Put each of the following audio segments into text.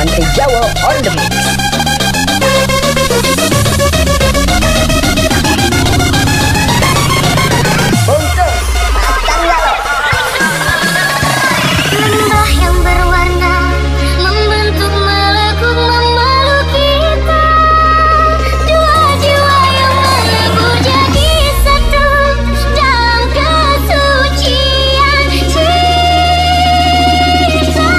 Mantri Jawa on the mix. Lembah yang berwarna membentuk melekut memeluk kita. Dua jiwa yang melebur jadi satu dalam kesucian cinta.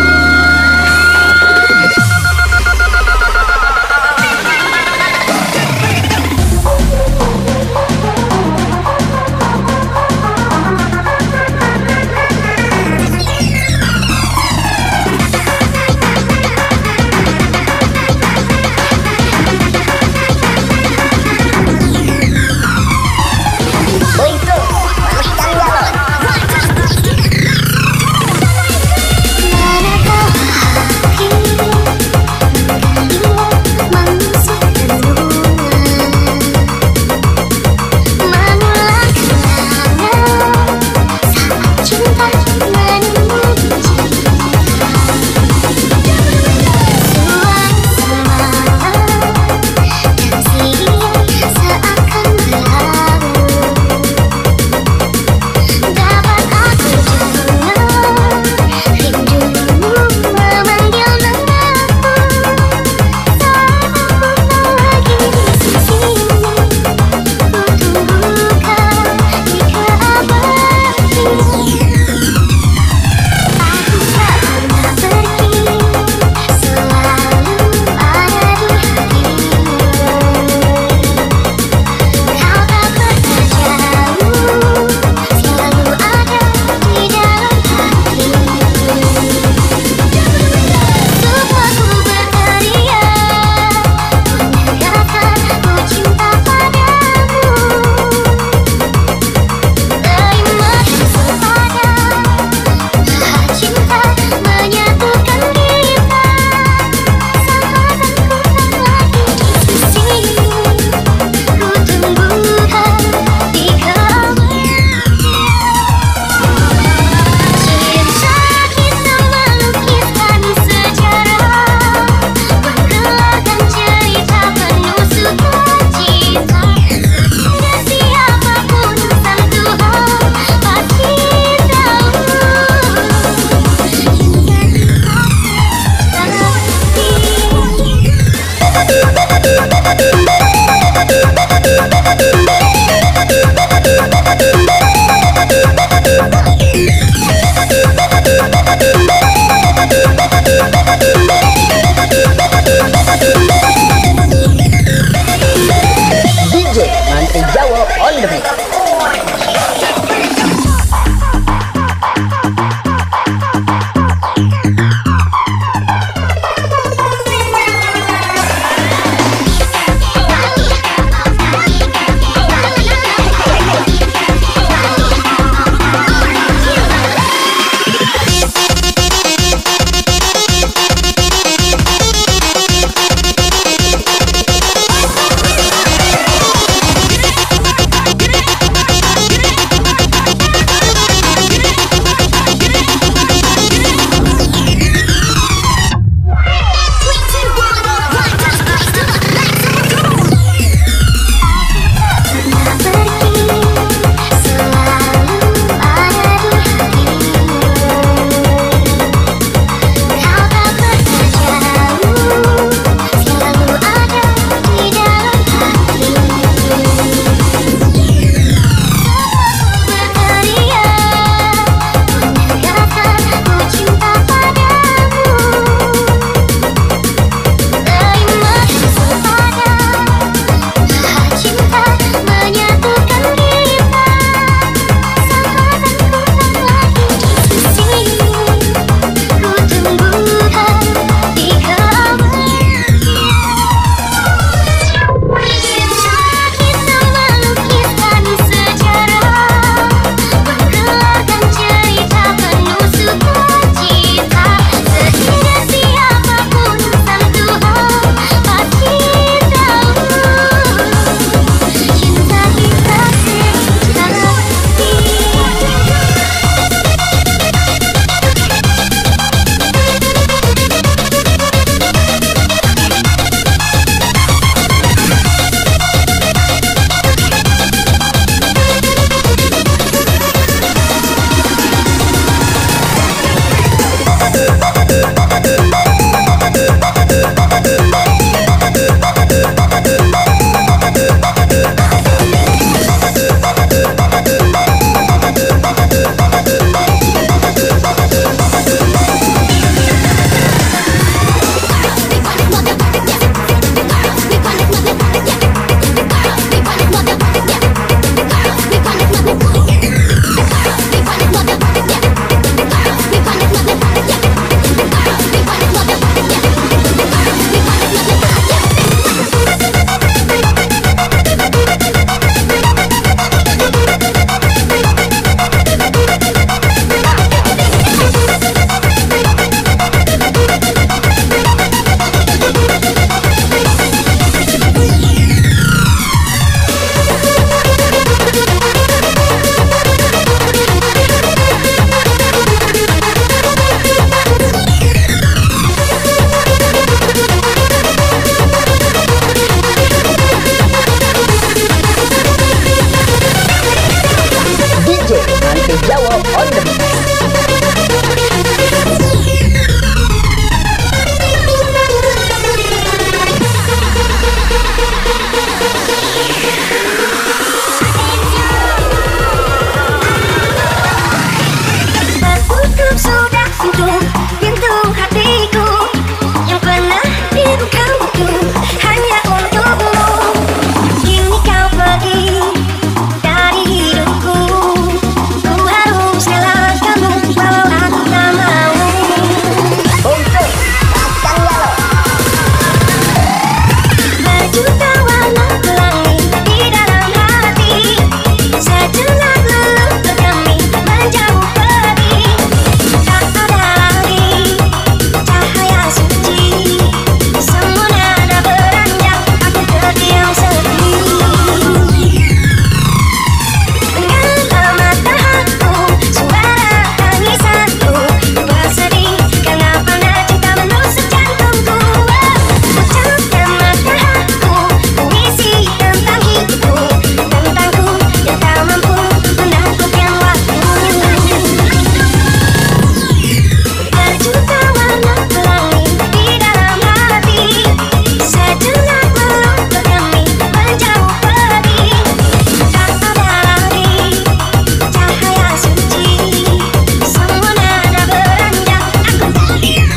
DJ Mantri Jawa on the mix. Jawa on the beat. Tertutup sudah pintu hatiku yang pernah dibuka waktu hanya untukmu. Kini kau pergi dari hidupku. Ku harus rela kamu walau aku tak mau. Untuk Kacang Jawa. Berjuta warna pelangi di dalam hati. Sejenak luluh berdemi menjauh pergi. Tak ada lagi cahaya suci. Semua nada beranjak, aku terdiam sepi. Dengan mata hatiku, suara tangisanku bersedih karena pandai cinta menusuk jantungku. Ucapkan mata hatiku, puisi tentang hidupku, tentangku yang tak mampu menaklukkan waktu. Berjuta warna pelangi di dalam hati. Sejenak luluh berdemi menjauh pergi. Tak ada lagi cahaya suci. Semua nada beranjak, aku terdiam.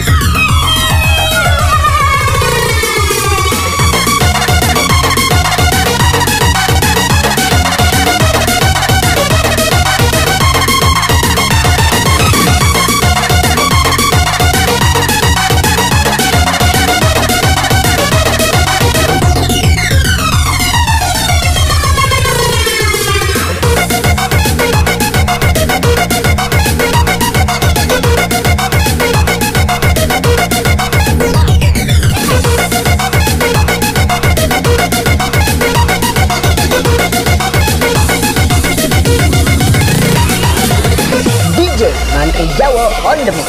DJ Mantri Jawa on the beat.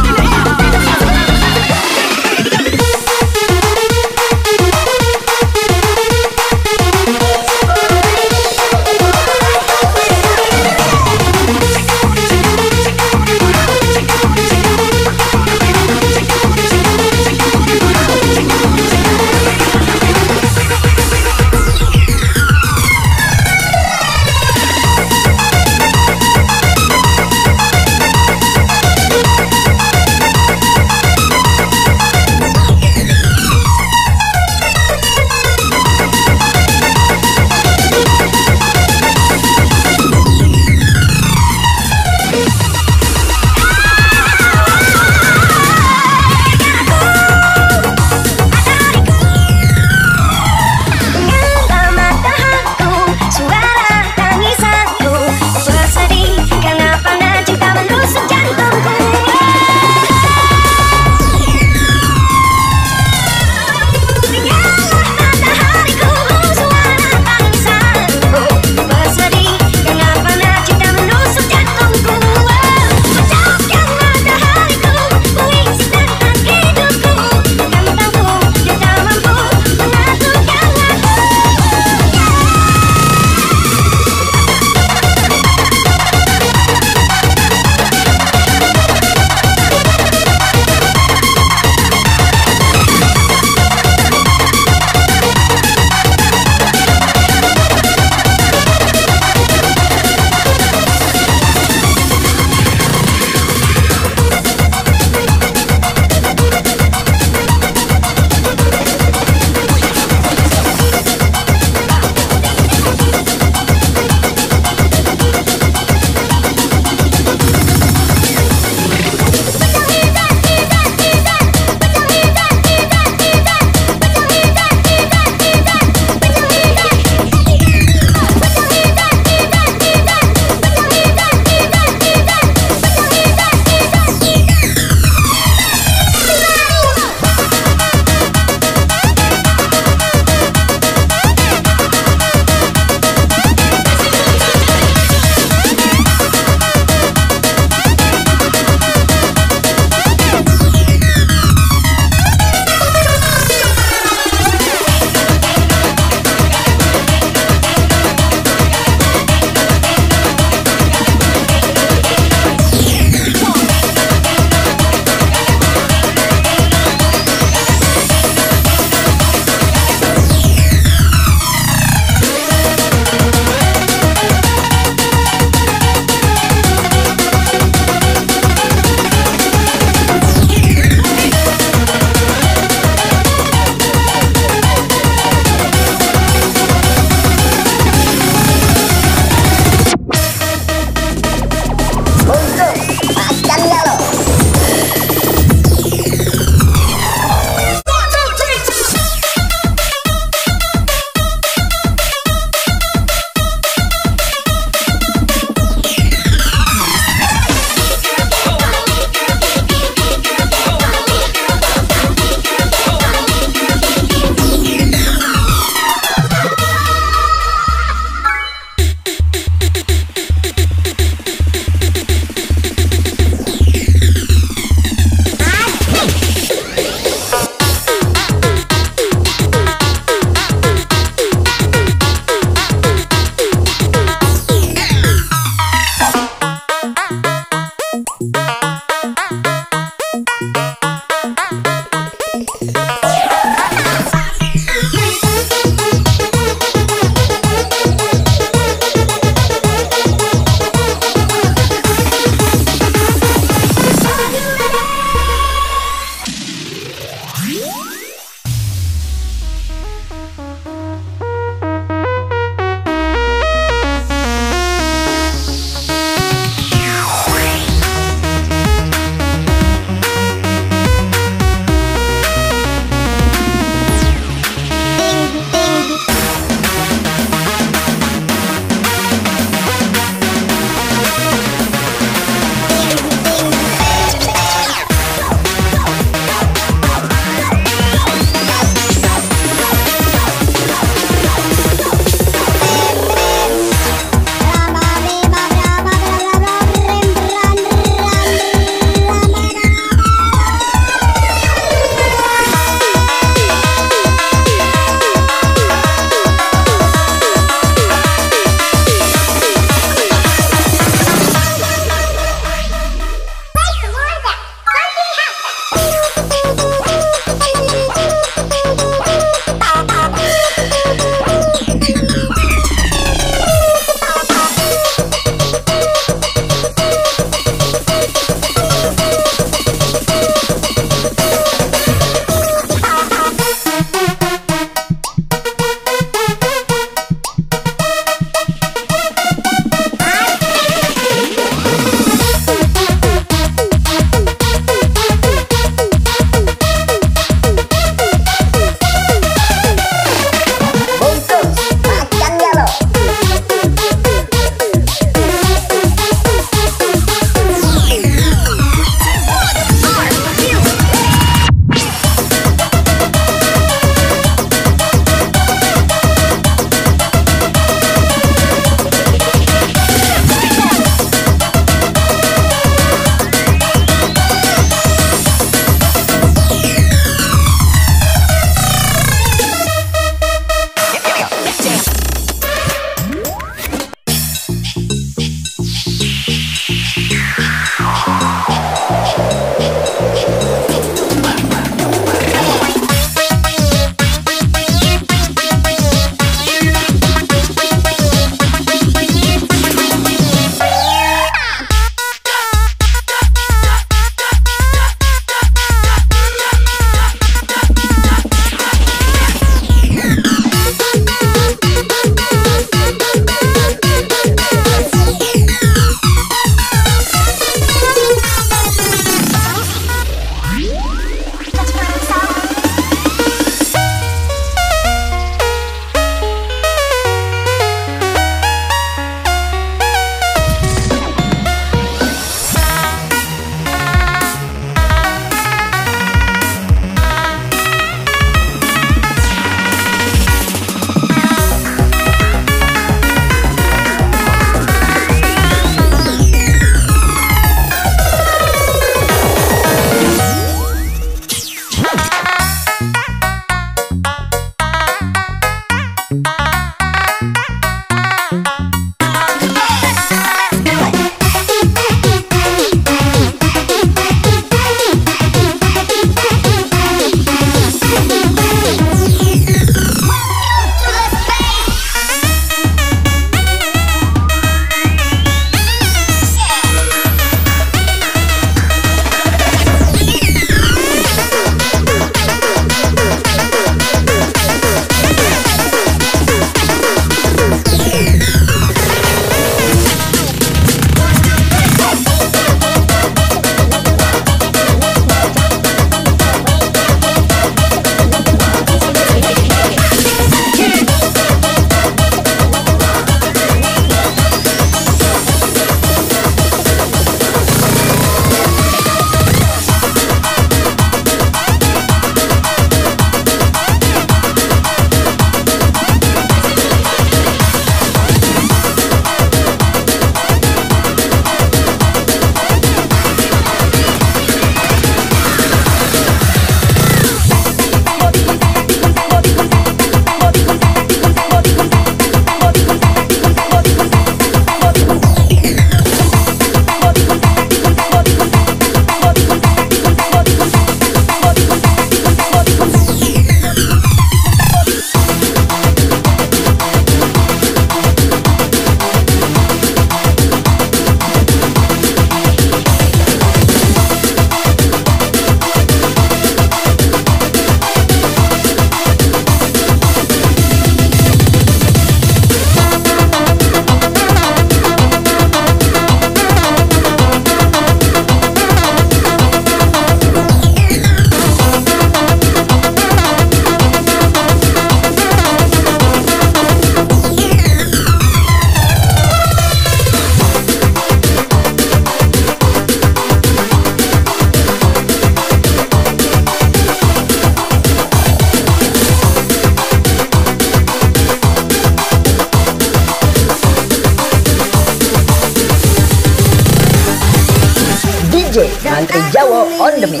DJ Mantri Jawa on the mix.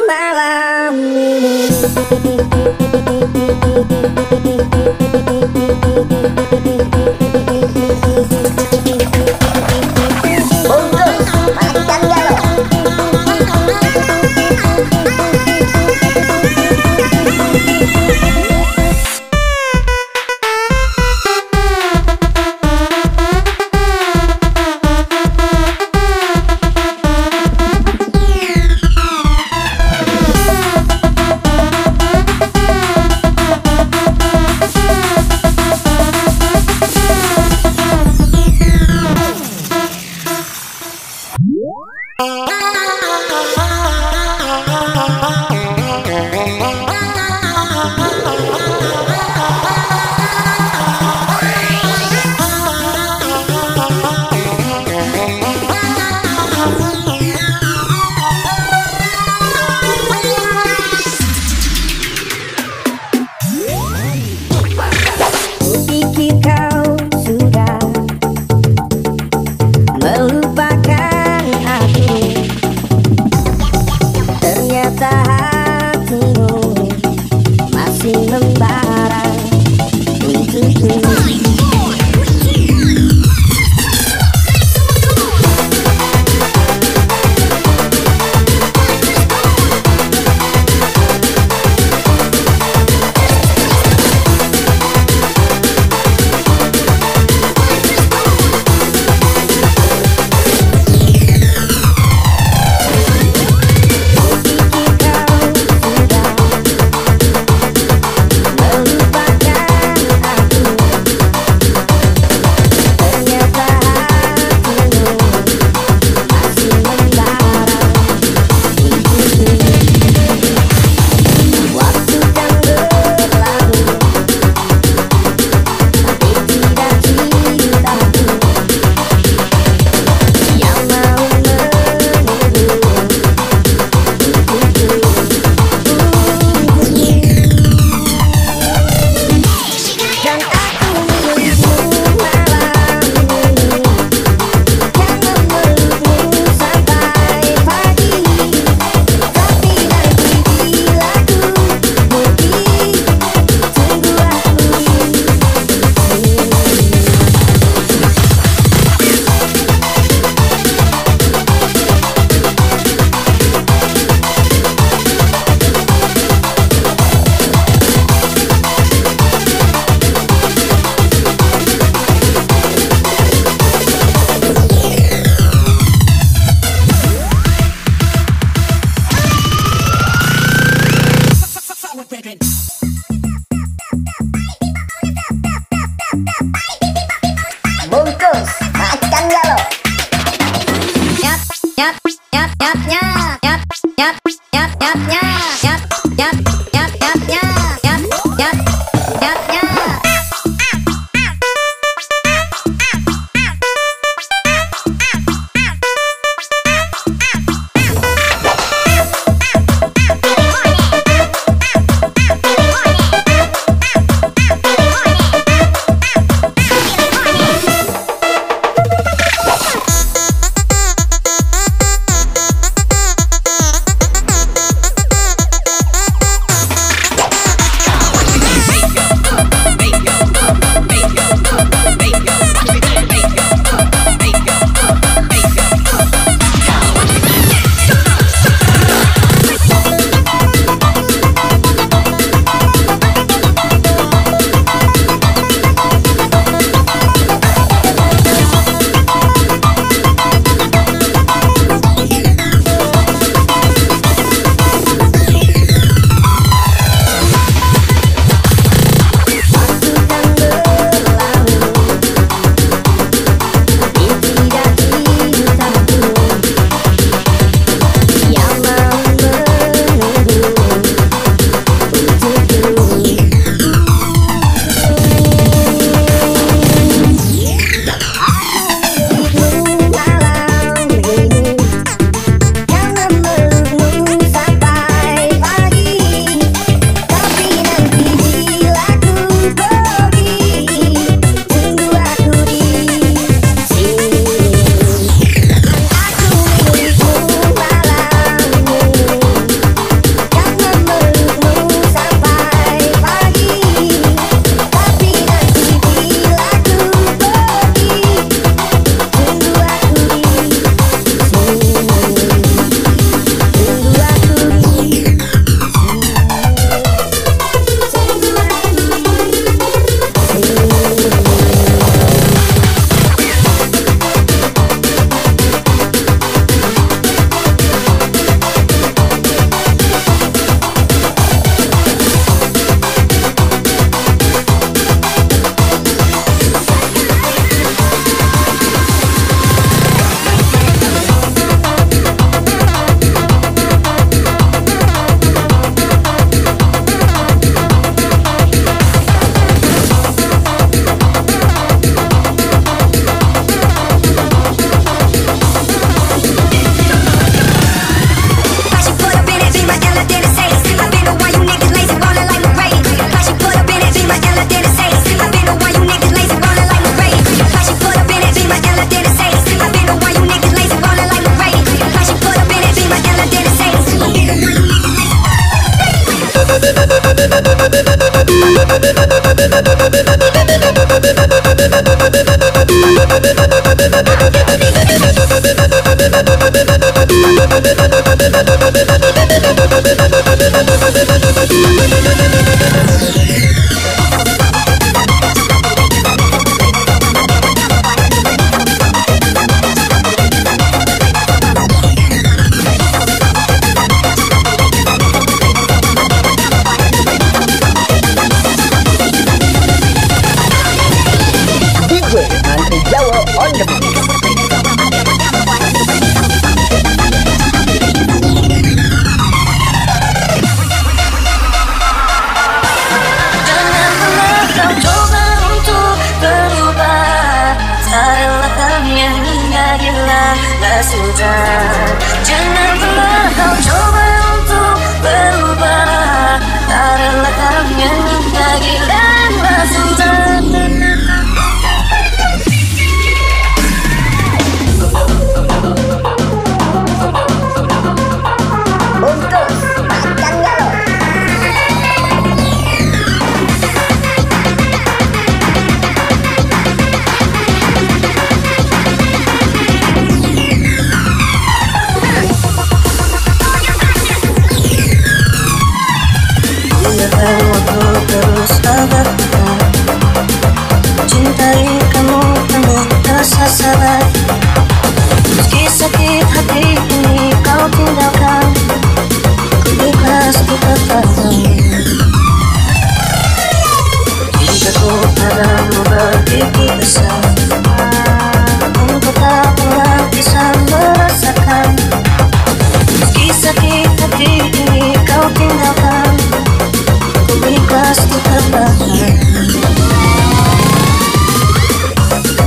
Malam ini Bungkus makan galau. Bungkus makan galau. Nanti Jawa on the beat. Jangan pernah kau coba untuk berubah, relakan yang hingga hilang tak sudah. Jangan pernah kau coba untuk berubah, relakan yang hingga hilang tak sudah. Biarkan waktu terus abadikan, cintai kamu penuh rasa sabar. Meski sakit hati ini kau tinggalkan, ku ikhlas ku katakan. Cintaku padamu begitu besar, engkau tak pernah bisa merasakan. Meski sakit hati ini kau tinggalkan, ikhlas ku katakan.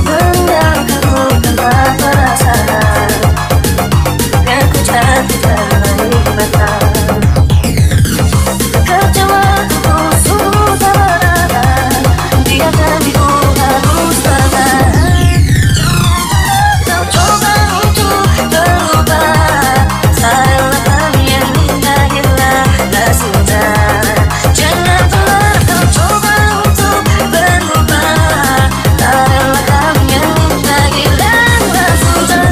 Meninggalkanmu tanpa perasaan, kan ku jatuh dalam nikmatan. Kecewaanku sungguh tak berarti, biarkan ku harus bertahan. Kau coba untuk berubah, relakan yang hingga hilang tak sudah. Jangan pernah kau coba untuk berubah, relakan yang hingga hilang tak sudah.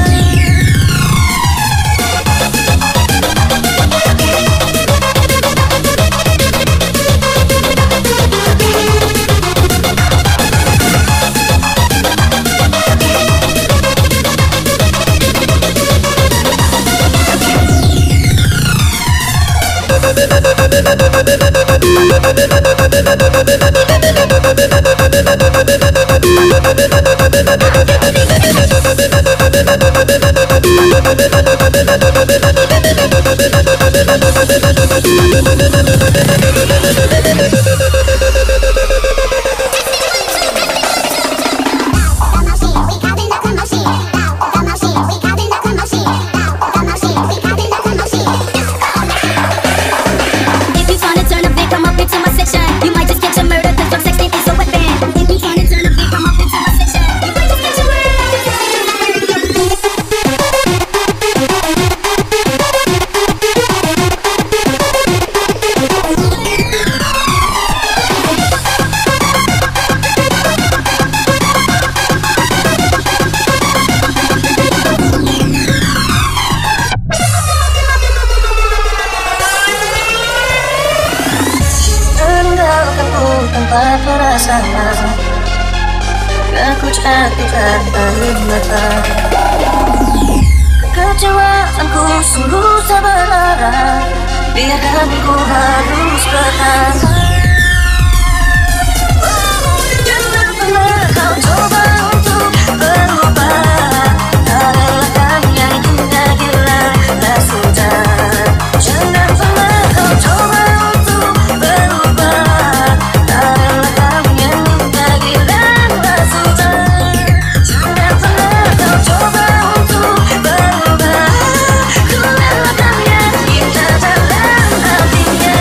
If you tryna turn a big, come up into my section. You might just get your murder, 'cause drug sexting is a weapon. If you tryna turn a big, come up into my section. You might just get your murder. Meninggalkanku tanpa perasaan, kan ku jatuh dalam nikmatan. Kekecewaanku sungguh tak berarti, biarkan ku harus bertahan. Jangan pernah kau coba untuk berubah, relakan yang hingga hilang tak sudah. Jangan pernah kau coba untuk berubah, relakan yang hingga hilang tak sudah. Jangan pernah kau coba untuk berubah, ku relakan yang indah dalam hatinya.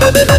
Bye.